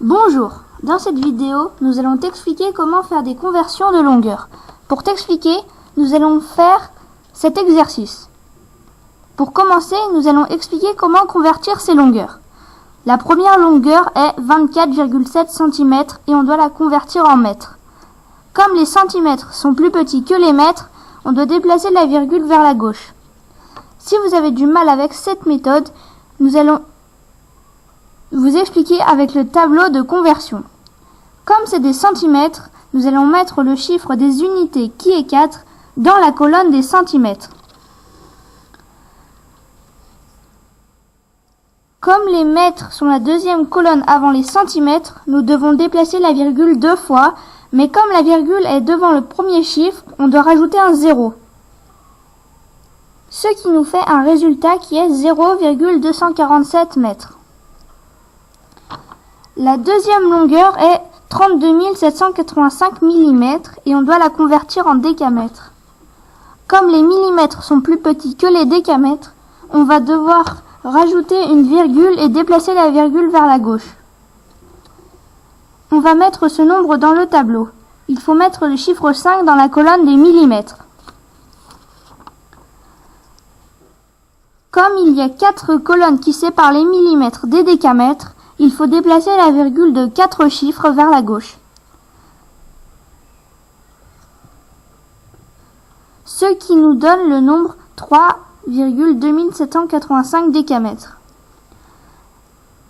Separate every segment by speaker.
Speaker 1: Bonjour, dans cette vidéo, nous allons t'expliquer comment faire des conversions de longueur. Pour t'expliquer, nous allons faire cet exercice. Pour commencer, nous allons expliquer comment convertir ces longueurs. La première longueur est 24,7 cm et on doit la convertir en mètres. Comme les centimètres sont plus petits que les mètres, on doit déplacer la virgule vers la gauche. Si vous avez du mal avec cette méthode, nous allons vous expliquer avec le tableau de conversion. Comme c'est des centimètres, nous allons mettre le chiffre des unités qui est 4 dans la colonne des centimètres. Comme les mètres sont la deuxième colonne avant les centimètres, nous devons déplacer la virgule 2 fois, mais comme la virgule est devant le premier chiffre, on doit rajouter un 0. Ce qui nous fait un résultat qui est 0,247 mètres. La deuxième longueur est 32 785 mm et on doit la convertir en décamètres. Comme les millimètres sont plus petits que les décamètres, on va devoir rajouter une virgule et déplacer la virgule vers la gauche. On va mettre ce nombre dans le tableau. Il faut mettre le chiffre 5 dans la colonne des millimètres. Comme il y a 4 colonnes qui séparent les millimètres des décamètres, il faut déplacer la virgule de 4 chiffres vers la gauche. Ce qui nous donne le nombre 3,2785 décamètres.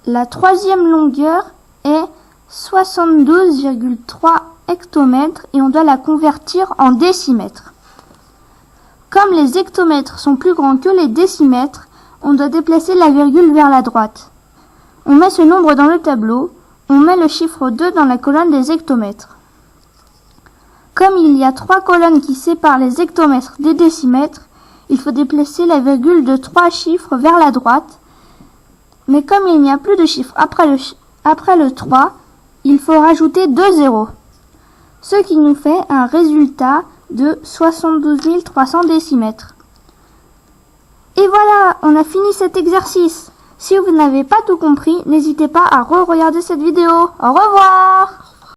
Speaker 1: La troisième longueur est 72,3 hectomètres et on doit la convertir en décimètres. Comme les hectomètres sont plus grands que les décimètres, on doit déplacer la virgule vers la droite. On met ce nombre dans le tableau, on met le chiffre 2 dans la colonne des hectomètres. Comme il y a 3 colonnes qui séparent les hectomètres des décimètres, il faut déplacer la virgule de 3 chiffres vers la droite, mais comme il n'y a plus de chiffre après le 3, il faut rajouter 2 zéros, ce qui nous fait un résultat de 72 300 décimètres. Et voilà, on a fini cet exercice. Si vous n'avez pas tout compris, n'hésitez pas à re-regarder cette vidéo. Au revoir!